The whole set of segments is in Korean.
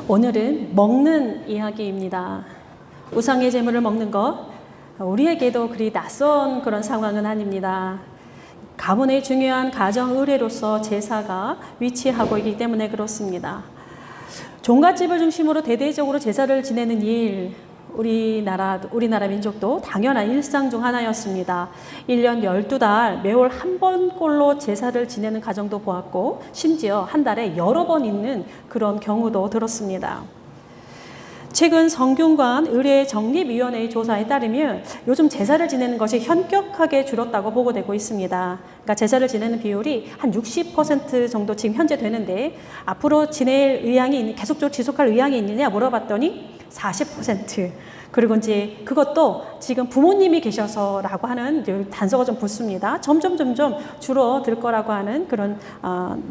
오늘은 먹는 이야기입니다. 우상의 제물을 먹는 것, 우리에게도 그리 낯선 그런 상황은 아닙니다. 가문의 중요한 가정 의례로서 제사가 위치하고 있기 때문에 그렇습니다. 종갓집을 중심으로 대대적으로 제사를 지내는 일, 우리나라 민족도 당연한 일상 중 하나였습니다. 1년 12달 매월 한 번꼴로 제사를 지내는 가정도 보았고, 심지어 한 달에 여러 번 있는 그런 경우도 들었습니다. 최근 성균관 의례정립위원회의 조사에 따르면 요즘 제사를 지내는 것이 현격하게 줄었다고 보고되고 있습니다. 그러니까 제사를 지내는 비율이 한 60% 정도 지금 현재 되는데, 앞으로 지낼 의향이 계속적으로 지속할 의향이 있느냐 물어봤더니 40%. 그리고 이제 그것도 지금 부모님이 계셔서라고 하는 단서가 좀 붙습니다. 점점 줄어들 거라고 하는 그런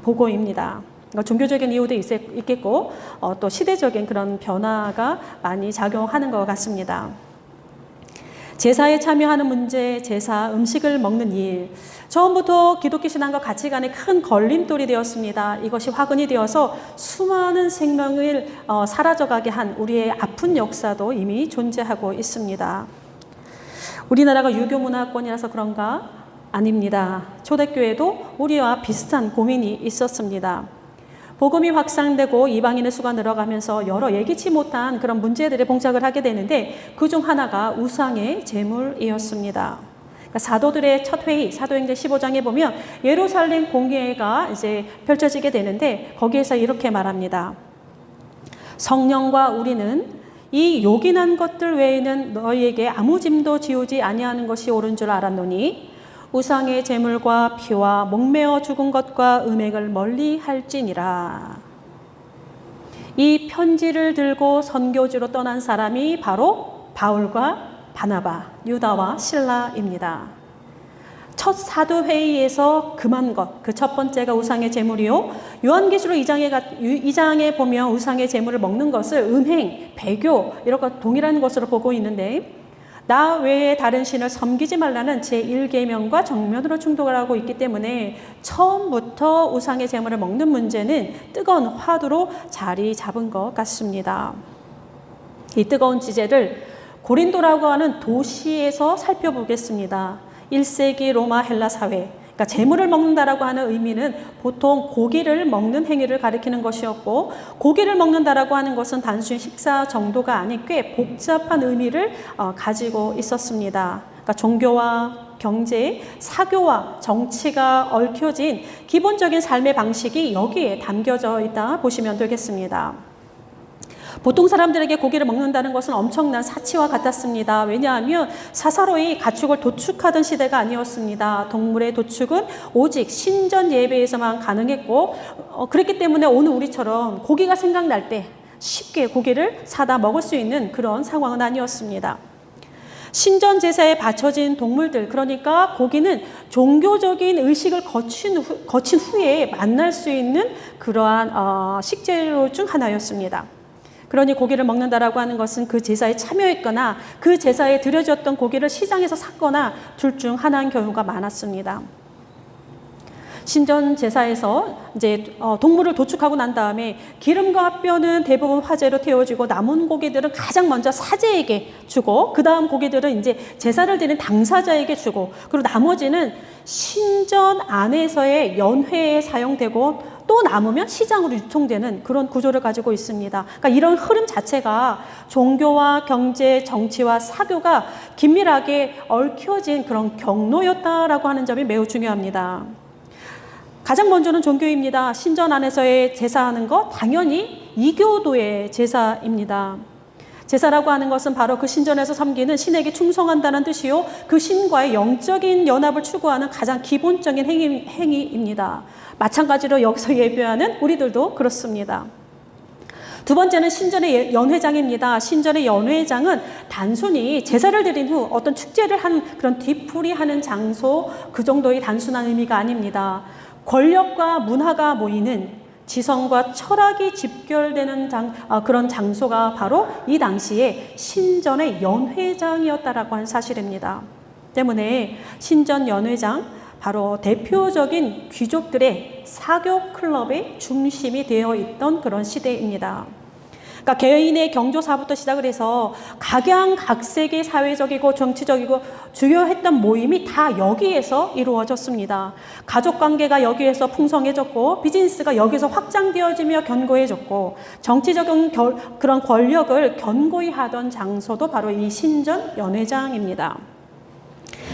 보고입니다. 종교적인 이유도 있겠고, 또 시대적인 그런 변화가 많이 작용하는 것 같습니다. 제사에 참여하는 문제, 제사 음식을 먹는 일, 처음부터 기독교 신앙과 가치관의 큰 걸림돌이 되었습니다. 이것이 화근이 되어서 수많은 생명을 사라져가게 한 우리의 아픈 역사도 이미 존재하고 있습니다. 우리나라가 유교 문화권이라서 그런가? 아닙니다. 초대교회도 우리와 비슷한 고민이 있었습니다. 복음이 확산되고 이방인의 수가 늘어가면서 여러 예기치 못한 그런 문제들에 봉착을 하게 되는데, 그중 하나가 우상의 제물이었습니다. 그러니까 사도들의 첫 회의, 사도행전 15장에 보면 예루살렘 공회가 이제 펼쳐지게 되는데, 거기에서 이렇게 말합니다. 성령과 우리는 이 요긴한 것들 외에는 너희에게 아무 짐도 지우지 아니하는 것이 옳은 줄 알았노니 우상의 제물과 피와 목매어 죽은 것과 음행을 멀리 할지니라. 이 편지를 들고 선교지로 떠난 사람이 바로 바울과 바나바, 유다와 실라입니다. 첫 사도회의에서 금한 것, 그 첫 번째가 우상의 제물이요. 요한계시록 2장에 보면 우상의 제물을 먹는 것을 음행, 배교, 이렇게 동일한 것으로 보고 있는데, 나 외에 다른 신을 섬기지 말라는 제1계명과 정면으로 충돌을 하고 있기 때문에 처음부터 우상의 제물을 먹는 문제는 뜨거운 화두로 자리 잡은 것 같습니다. 이 뜨거운 주제를 고린도라고 하는 도시에서 살펴보겠습니다. 1세기 로마 헬라 사회, 그러니까 제물을 먹는다라고 하는 의미는 보통 고기를 먹는 행위를 가리키는 것이었고, 고기를 먹는다라고 하는 것은 단순히 식사 정도가 아닌 꽤 복잡한 의미를 가지고 있었습니다. 그러니까 종교와 경제, 사교와 정치가 얽혀진 기본적인 삶의 방식이 여기에 담겨져 있다 보시면 되겠습니다. 보통 사람들에게 고기를 먹는다는 것은 엄청난 사치와 같았습니다. 왜냐하면 사사로이 가축을 도축하던 시대가 아니었습니다. 동물의 도축은 오직 신전 예배에서만 가능했고, 그랬기 때문에 오늘 우리처럼 고기가 생각날 때 쉽게 고기를 사다 먹을 수 있는 그런 상황은 아니었습니다. 신전 제사에 바쳐진 동물들, 그러니까 고기는 종교적인 의식을 거친 후에 만날 수 있는 그러한 식재료 중 하나였습니다. 그러니 고기를 먹는다라고 하는 것은 그 제사에 참여했거나 그 제사에 드려졌던 고기를 시장에서 샀거나 둘 중 하나인 경우가 많았습니다. 신전 제사에서 이제 동물을 도축하고 난 다음에 기름과 뼈는 대부분 화재로 태워지고, 남은 고기들은 가장 먼저 사제에게 주고, 그 다음 고기들은 이제 제사를 드리는 당사자에게 주고, 그리고 나머지는 신전 안에서의 연회에 사용되고, 또 남으면 시장으로 유통되는 그런 구조를 가지고 있습니다. 그러니까 이런 흐름 자체가 종교와 경제, 정치와 사교가 긴밀하게 얽혀진 그런 경로였다라고 하는 점이 매우 중요합니다. 가장 먼저는 종교입니다. 신전 안에서의 제사하는 것, 당연히 이교도의 제사입니다. 제사라고 하는 것은 바로 그 신전에서 섬기는 신에게 충성한다는 뜻이요, 그 신과의 영적인 연합을 추구하는 가장 기본적인 행위입니다. 마찬가지로 여기서 예배하는 우리들도 그렇습니다. 두 번째는 신전의 연회장입니다. 신전의 연회장은 단순히 제사를 드린 후 어떤 축제를 한 그런 뒤풀이하는 장소, 그 정도의 단순한 의미가 아닙니다. 권력과 문화가 모이는, 지성과 철학이 집결되는 그런 장소가 바로 이 당시에 신전의 연회장이었다라고 하는 사실입니다. 때문에 신전 연회장, 바로 대표적인 귀족들의 사교 클럽의 중심이 되어 있던 그런 시대입니다. 그러니까 개인의 경조사부터 시작을 해서 각양각색의 사회적이고 정치적이고 주요했던 모임이 다 여기에서 이루어졌습니다. 가족관계가 여기에서 풍성해졌고 비즈니스가 여기서 확장되어지며 견고해졌고 정치적인 그런 권력을 견고히 하던 장소도 바로 이 신전 연회장입니다.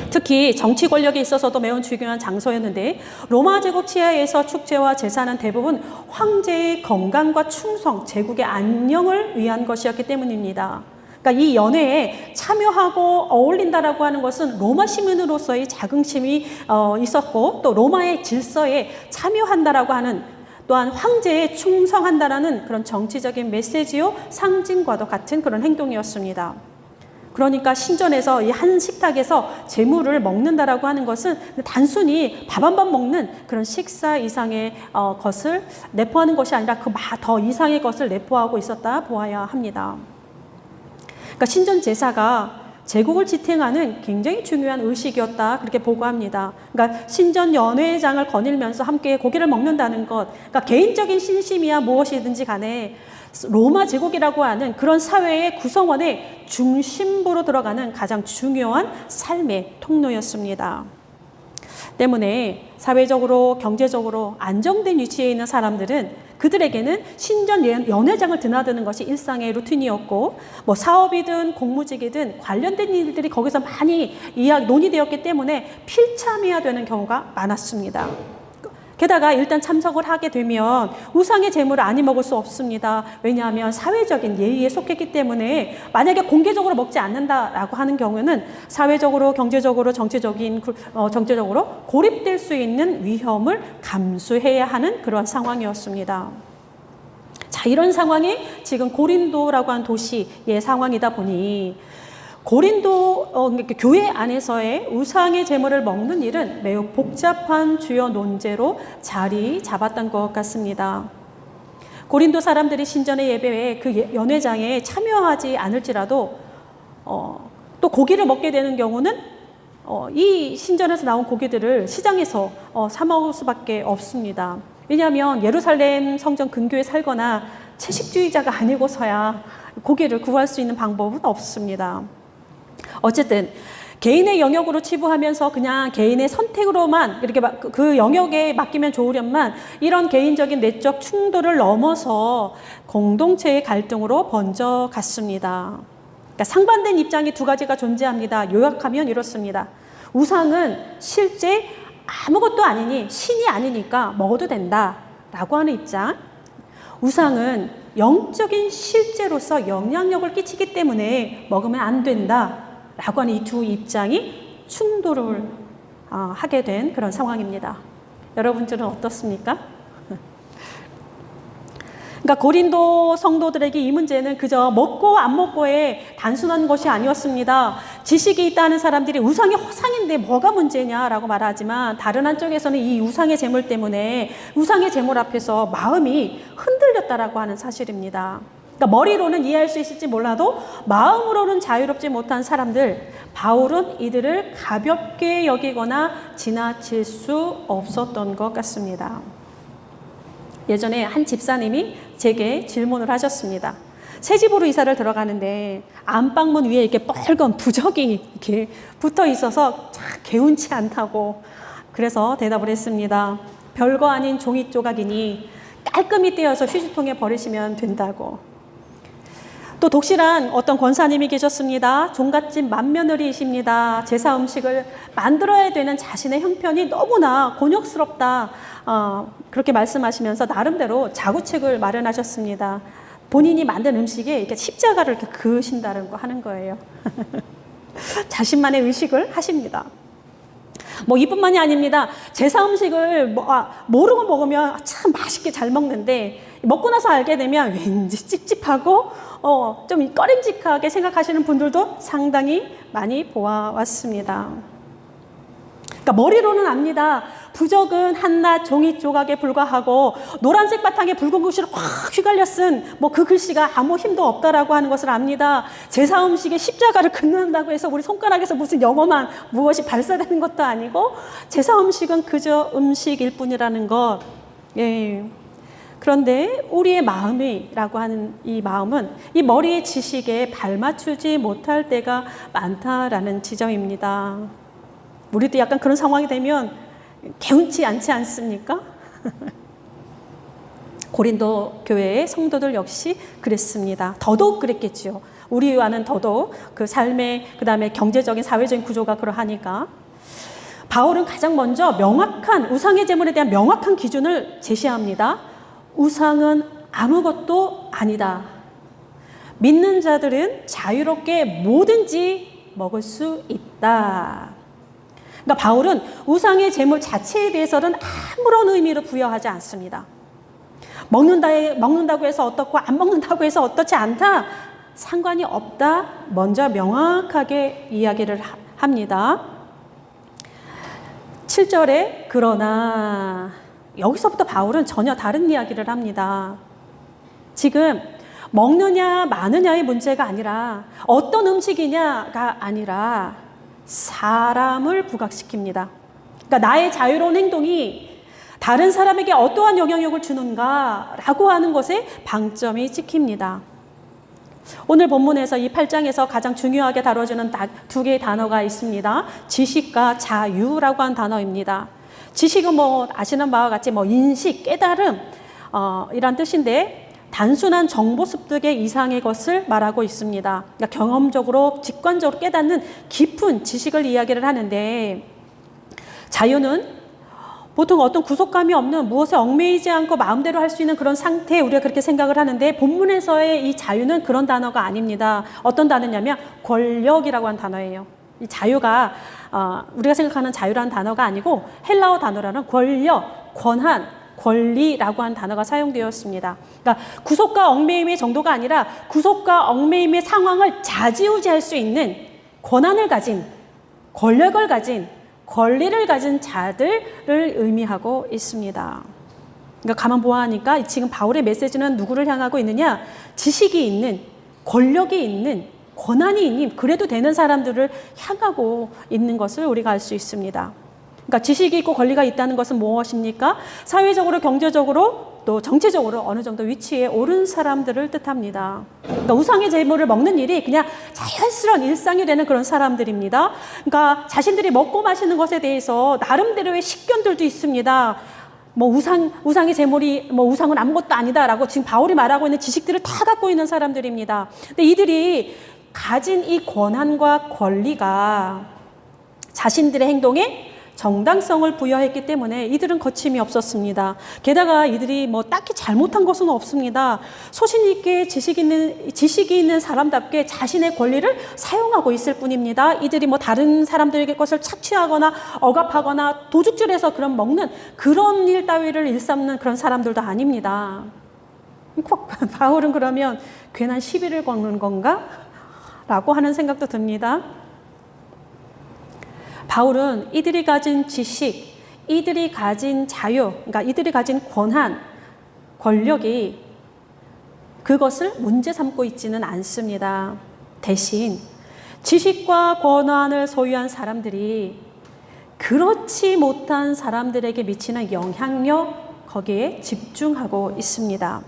특히 정치 권력에 있어서도 매우 중요한 장소였는데 로마 제국 치하에서 축제와 제사는 대부분 황제의 건강과 충성, 제국의 안녕을 위한 것이었기 때문입니다. 그러니까 이 연회에 참여하고 어울린다라고 하는 것은 로마 시민으로서의 자긍심이 있었고 또 로마의 질서에 참여한다라고 하는 또한 황제에 충성한다라는 그런 정치적인 메시지요 상징과도 같은 그런 행동이었습니다. 그러니까 신전에서 이 한 식탁에서 제물을 먹는다라고 하는 것은 단순히 밥 한 번 먹는 그런 식사 이상의 것을 내포하는 것이 아니라 그 더 이상의 것을 내포하고 있었다 보아야 합니다. 그러니까 신전 제사가 제국을 지탱하는 굉장히 중요한 의식이었다 그렇게 보고합니다. 그러니까 신전 연회장을 거닐면서 함께 고기를 먹는다는 것, 그러니까 개인적인 신심이야 무엇이든지 간에 로마 제국이라고 하는 그런 사회의 구성원의 중심부로 들어가는 가장 중요한 삶의 통로였습니다. 때문에 사회적으로 경제적으로 안정된 위치에 있는 사람들은 그들에게는 신전 연회장을 드나드는 것이 일상의 루틴이었고 뭐 사업이든 공무직이든 관련된 일들이 거기서 많이 논의되었기 때문에 필참해야 되는 경우가 많았습니다. 게다가 일단 참석을 하게 되면 우상의 제물을 아니 먹을 수 없습니다. 왜냐하면 사회적인 예의에 속했기 때문에 만약에 공개적으로 먹지 않는다라고 하는 경우는 사회적으로, 경제적으로, 정치적으로 고립될 수 있는 위험을 감수해야 하는 그런 상황이었습니다. 자, 이런 상황이 지금 고린도라고 하는 도시의 상황이다 보니 고린도 교회 안에서의 우상의 제물을 먹는 일은 매우 복잡한 주요 논제로 자리 잡았던 것 같습니다. 고린도 사람들이 신전의 예배에 그 연회장에 참여하지 않을지라도 또 고기를 먹게 되는 경우는 이 신전에서 나온 고기들을 시장에서 사 먹을 수밖에 없습니다. 왜냐하면 예루살렘 성전 근교에 살거나 채식주의자가 아니고서야 고기를 구할 수 있는 방법은 없습니다. 어쨌든 개인의 영역으로 치부하면서 그냥 개인의 선택으로만 이렇게 그 영역에 맡기면 좋으련만 이런 개인적인 내적 충돌을 넘어서 공동체의 갈등으로 번져갔습니다. 그러니까 상반된 입장이 두 가지가 존재합니다. 요약하면 이렇습니다. 우상은 실제 아무것도 아니니 신이 아니니까 먹어도 된다라고 하는 입장. 우상은 영적인 실제로서 영향력을 끼치기 때문에 먹으면 안 된다라고 하는 이 두 입장이 충돌을 하게 된 그런 상황입니다. 여러분들은 어떻습니까? 그러니까 고린도 성도들에게 이 문제는 그저 먹고 안 먹고의 단순한 것이 아니었습니다. 지식이 있다는 사람들이 우상이 허상인데 뭐가 문제냐라고 말하지만 다른 한쪽에서는 이 우상의 제물 때문에 우상의 제물 앞에서 마음이 흔들렸다라고 하는 사실입니다. 그러니까 머리로는 이해할 수 있을지 몰라도 마음으로는 자유롭지 못한 사람들, 바울은 이들을 가볍게 여기거나 지나칠 수 없었던 것 같습니다. 예전에 한 집사님이 제게 질문을 하셨습니다. 새 집으로 이사를 들어가는데 안방문 위에 이렇게 빨간 부적이 이렇게 붙어 있어서 참 개운치 않다고. 그래서 대답을 했습니다. 별거 아닌 종이 조각이니 깔끔히 떼어서 휴지통에 버리시면 된다고. 또 독실한 어떤 권사님이 계셨습니다. 종갓집 맏며느리이십니다. 제사 음식을 만들어야 되는 자신의 형편이 너무나 곤욕스럽다. 그렇게 말씀하시면서 나름대로 자구책을 마련하셨습니다. 본인이 만든 음식에 이렇게 십자가를 이렇게 그으신다는 거 하는 거예요. 자신만의 의식을 하십니다. 뭐 이뿐만이 아닙니다. 제사 음식을 모르고 먹으면 참 맛있게 잘 먹는데 먹고 나서 알게 되면 왠지 찝찝하고 좀 꺼림직하게 생각하시는 분들도 상당히 많이 보아왔습니다. 그러니까 머리로는 압니다. 부적은 한낱 종이 조각에 불과하고 노란색 바탕에 붉은 글씨를 확 휘갈려 쓴 그 글씨가 아무 힘도 없다라고 하는 것을 압니다. 제사 음식에 십자가를 긋는다고 해서 우리 손가락에서 무슨 영험한 무엇이 발사되는 것도 아니고 제사 음식은 그저 음식일 뿐이라는 것. 예. 그런데 우리의 마음이라고 하는 이 마음은 이 머리의 지식에 발맞추지 못할 때가 많다라는 지점입니다. 우리도 약간 그런 상황이 되면 개운치 않지 않습니까? 고린도 교회의 성도들 역시 그랬습니다. 더더욱 그랬겠죠. 우리와는 더더욱 그 삶의 그다음에 경제적인 사회적인 구조가 그러하니까 바울은 가장 먼저 명확한 우상의 제물에 대한 명확한 기준을 제시합니다. 우상은 아무것도 아니다. 믿는 자들은 자유롭게 뭐든지 먹을 수 있다. 그러니까 바울은 우상의 제물 자체에 대해서는 아무런 의미를 부여하지 않습니다. 먹는다고 해서 어떻고 안 먹는다고 해서 어떻지 않다. 상관이 없다. 먼저 명확하게 이야기를 합니다. 7절에 그러나 여기서부터 바울은 전혀 다른 이야기를 합니다. 지금 먹느냐 마느냐의 문제가 아니라 어떤 음식이냐가 아니라 사람을 부각시킵니다. 그러니까 나의 자유로운 행동이 다른 사람에게 어떠한 영향력을 주는가라고 하는 것에 방점이 찍힙니다. 오늘 본문에서 이 8장에서 가장 중요하게 다뤄지는 두 개의 단어가 있습니다. 지식과 자유라고 하는 단어입니다. 지식은 뭐 아시는 바와 같이 뭐 인식, 깨달음 이란 뜻인데 단순한 정보 습득의 이상의 것을 말하고 있습니다. 그러니까 경험적으로 직관적으로 깨닫는 깊은 지식을 이야기를 하는데 자유는 보통 어떤 구속감이 없는 무엇에 얽매이지 않고 마음대로 할 수 있는 그런 상태에 우리가 그렇게 생각을 하는데 본문에서의 이 자유는 그런 단어가 아닙니다. 어떤 단어냐면 권력이라고 하는 단어예요. 이 자유가 우리가 생각하는 자유라는 단어가 아니고 헬라어 단어라는 권력, 권한, 권리라고 하는 단어가 사용되었습니다. 그러니까 구속과 얽매임의 정도가 아니라 구속과 얽매임의 상황을 좌지우지할 수 있는 권한을 가진, 권력을 가진, 권리를 가진 자들을 의미하고 있습니다. 그러니까 가만 보아하니까 지금 바울의 메시지는 누구를 향하고 있느냐? 지식이 있는, 권력이 있는, 권한이 있는, 그래도 되는 사람들을 향하고 있는 것을 우리가 알 수 있습니다. 그러니까 지식이 있고 권리가 있다는 것은 무엇입니까? 사회적으로, 경제적으로, 또 정치적으로 어느 정도 위치에 오른 사람들을 뜻합니다. 그러니까 우상의 제물을 먹는 일이 그냥 자연스러운 일상이 되는 그런 사람들입니다. 그러니까 자신들이 먹고 마시는 것에 대해서 나름대로의 식견들도 있습니다. 뭐 우상의 제물이 뭐 우상은 아무것도 아니다라고 지금 바울이 말하고 있는 지식들을 다 갖고 있는 사람들입니다. 근데 이들이 가진 이 권한과 권리가 자신들의 행동에 정당성을 부여했기 때문에 이들은 거침이 없었습니다. 게다가 이들이 뭐 딱히 잘못한 것은 없습니다. 소신 있게 지식이 있는 사람답게 자신의 권리를 사용하고 있을 뿐입니다. 이들이 뭐 다른 사람들에게 것을 착취하거나 억압하거나 도둑질해서 그런 먹는 그런 일 따위를 일삼는 그런 사람들도 아닙니다. 바울은 그러면 괜한 시비를 거는 건가? 라고 하는 생각도 듭니다. 바울은 이들이 가진 지식, 이들이 가진 자유, 그러니까 이들이 가진 권한, 권력이 그것을 문제 삼고 있지는 않습니다. 대신 지식과 권한을 소유한 사람들이 그렇지 못한 사람들에게 미치는 영향력, 거기에 집중하고 있습니다.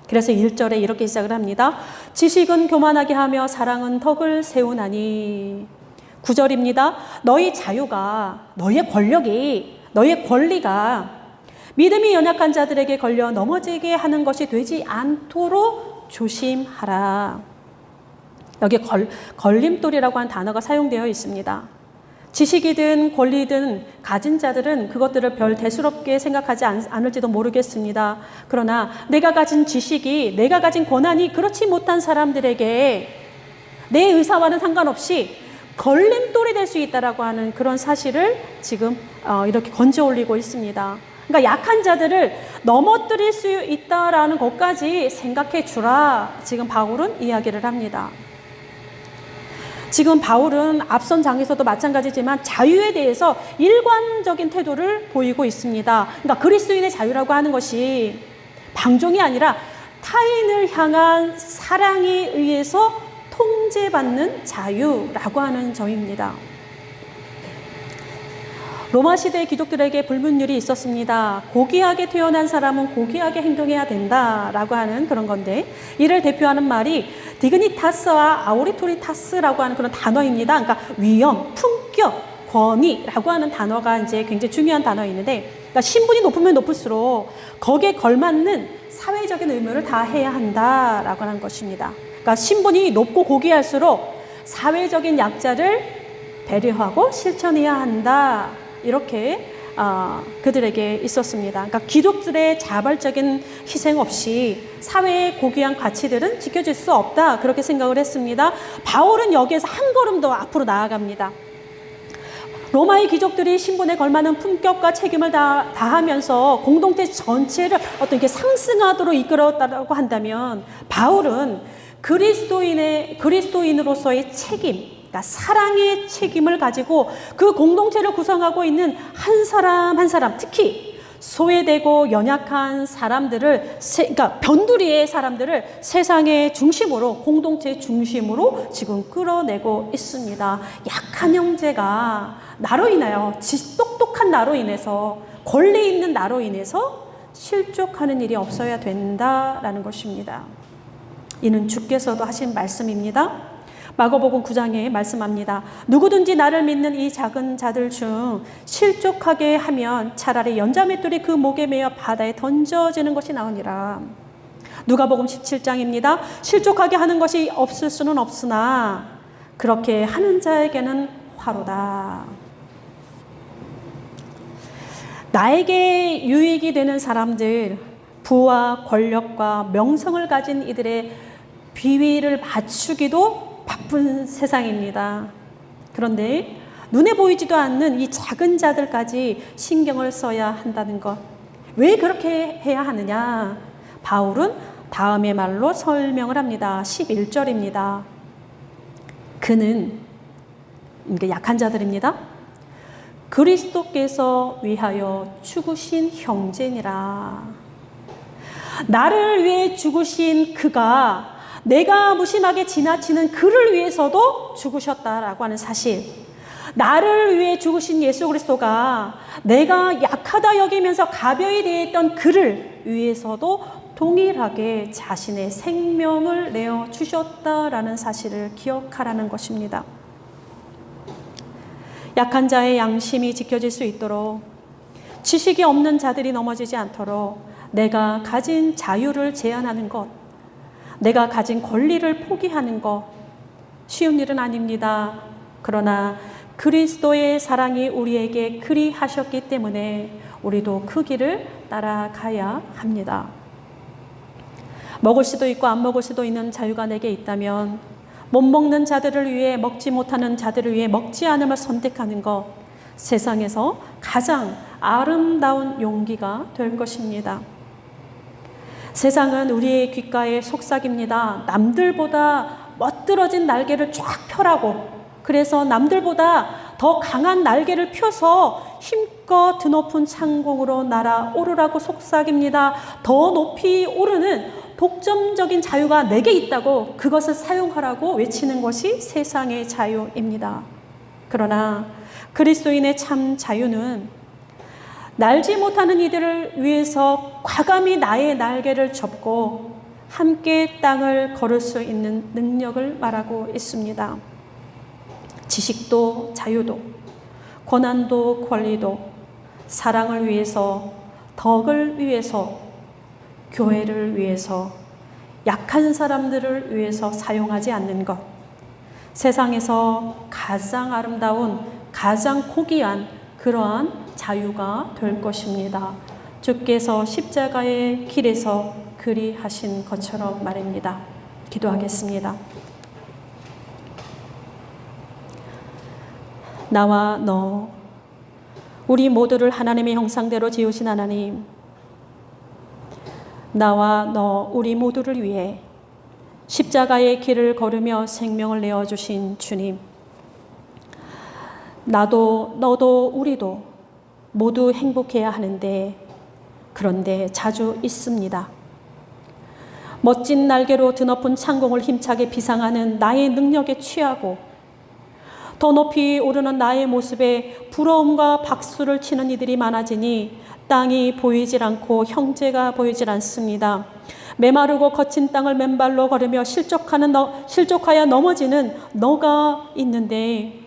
그래서 1절에 이렇게 시작을 합니다. 지식은 교만하게 하며 사랑은 덕을 세우나니. 9절입니다. 너희 자유가, 너희의 권력이, 너희의 권리가 믿음이 연약한 자들에게 걸려 넘어지게 하는 것이 되지 않도록 조심하라. 여기 걸림돌이라고 하는 단어가 사용되어 있습니다. 지식이든 권리든 가진 자들은 그것들을 별 대수롭게 생각하지 않을지도 모르겠습니다. 그러나 내가 가진 지식이, 내가 가진 권한이 그렇지 못한 사람들에게 내 의사와는 상관없이 걸림돌이 될 수 있다라고 하는 그런 사실을 지금 이렇게 건져 올리고 있습니다. 그러니까 약한 자들을 넘어뜨릴 수 있다라는 것까지 생각해 주라. 지금 바울은 이야기를 합니다. 지금 바울은 앞선 장에서도 마찬가지지만 자유에 대해서 일관적인 태도를 보이고 있습니다. 그러니까 그리스도인의 자유라고 하는 것이 방종이 아니라 타인을 향한 사랑에 의해서 통제받는 자유라고 하는 점입니다. 로마 시대 기독들에게 불문율이 있었습니다. 고귀하게 태어난 사람은 고귀하게 행동해야 된다라고 하는 그런 건데, 이를 대표하는 말이 디그니타스와 아우리토리타스라고 하는 그런 단어입니다. 그러니까 위엄, 품격, 권위라고 하는 단어가 이제 굉장히 중요한 단어인데, 그러니까 신분이 높으면 높을수록 거기에 걸맞는 사회적인 의무를 다해야 한다라고 하는 것입니다. 그러니까 신분이 높고 고귀할수록 사회적인 약자를 배려하고 실천해야 한다. 이렇게 그들에게 있었습니다. 그러니까 기독들의 자발적인 희생 없이 사회의 고귀한 가치들은 지켜질 수 없다. 그렇게 생각을 했습니다. 바울은 여기에서 한 걸음 더 앞으로 나아갑니다. 로마의 귀족들이 신분에 걸맞는 품격과 책임을 다하면서 공동체 전체를 어떤 게 상승하도록 이끌었다고 한다면, 바울은 그리스도인으로서의 책임, 그러니까 사랑의 책임을 가지고 그 공동체를 구성하고 있는 한 사람 한 사람, 특히 소외되고 연약한 사람들을, 그러니까 변두리의 사람들을 세상의 중심으로, 공동체의 중심으로 지금 끌어내고 있습니다. 약한 형제가 나로 인하여, 똑똑한 나로 인해서, 권리 있는 나로 인해서 실족하는 일이 없어야 된다라는 것입니다. 이는 주께서도 하신 말씀입니다. 마가복음 9장에 말씀합니다. 누구든지 나를 믿는 이 작은 자들 중 실족하게 하면 차라리 연자맷돌이 그 목에 매어 바다에 던져지는 것이 나으니라. 누가복음 17장입니다. 실족하게 하는 것이 없을 수는 없으나 그렇게 하는 자에게는 화로다. 나에게 유익이 되는 사람들, 부와 권력과 명성을 가진 이들의 비위를 맞추기도 바쁜 세상입니다. 그런데 눈에 보이지도 않는 이 작은 자들까지 신경을 써야 한다는 것. 왜 그렇게 해야 하느냐? 바울은 다음의 말로 설명을 합니다. 11절입니다. 그는, 그러니까 약한 자들입니다. 그리스도께서 위하여 죽으신 형제니라. 나를 위해 죽으신 그가 내가 무심하게 지나치는 그를 위해서도 죽으셨다라고 하는 사실. 나를 위해 죽으신 예수 그리스도가 내가 약하다 여기면서 가벼이 대했던 그를 위해서도 동일하게 자신의 생명을 내어 주셨다라는 사실을 기억하라는 것입니다. 약한 자의 양심이 지켜질 수 있도록, 지식이 없는 자들이 넘어지지 않도록 내가 가진 자유를 제한하는 것, 내가 가진 권리를 포기하는 것, 쉬운 일은 아닙니다. 그러나 그리스도의 사랑이 우리에게 그리 하셨기 때문에 우리도 그 길을 따라가야 합니다. 먹을 수도 있고 안 먹을 수도 있는 자유가 내게 있다면 못 먹는 자들을 위해, 먹지 못하는 자들을 위해 먹지 않음을 선택하는 것, 세상에서 가장 아름다운 용기가 될 것입니다. 세상은 우리의 귓가에 속삭입니다. 남들보다 멋들어진 날개를 쫙 펴라고. 그래서 남들보다 더 강한 날개를 펴서 힘껏 드높은 창공으로 날아오르라고 속삭입니다. 더 높이 오르는 독점적인 자유가 내게 있다고, 그것을 사용하라고 외치는 것이 세상의 자유입니다. 그러나 그리스도인의 참 자유는 날지 못하는 이들을 위해서 과감히 나의 날개를 접고 함께 땅을 걸을 수 있는 능력을 말하고 있습니다. 지식도 자유도, 고난도 권리도 사랑을 위해서, 덕을 위해서, 교회를 위해서, 약한 사람들을 위해서 사용하지 않는 것, 세상에서 가장 아름다운, 가장 고귀한 그러한 자유가 될 것입니다. 주께서 십자가의 길에서 그리 하신 것처럼 말입니다. 기도하겠습니다. 나와 너, 우리 모두를 하나님의 형상대로 지으신 하나님, 나와 너, 우리 모두를 위해 십자가의 길을 걸으며 생명을 내어주신 주님, 나도 너도 우리도 모두 행복해야 하는데, 그런데 자주 있습니다. 멋진 날개로 드높은 창공을 힘차게 비상하는 나의 능력에 취하고 더 높이 오르는 나의 모습에 부러움과 박수를 치는 이들이 많아지니 땅이 보이질 않고 형제가 보이질 않습니다. 메마르고 거친 땅을 맨발로 걸으며 실족하여 넘어지는 너가 있는데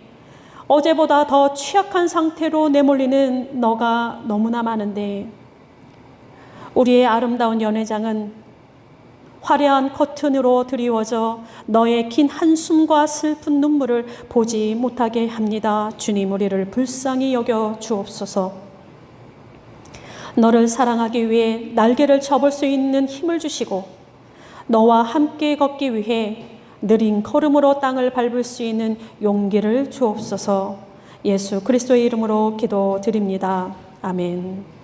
어제보다 더 취약한 상태로 내몰리는 너가 너무나 많은데 우리의 아름다운 연회장은 화려한 커튼으로 드리워져 너의 긴 한숨과 슬픈 눈물을 보지 못하게 합니다. 주님, 우리를 불쌍히 여겨 주옵소서. 너를 사랑하기 위해 날개를 접을 수 있는 힘을 주시고 너와 함께 걷기 위해 느린 걸음으로 땅을 밟을 수 있는 용기를 주옵소서. 예수 그리스도의 이름으로 기도드립니다. 아멘.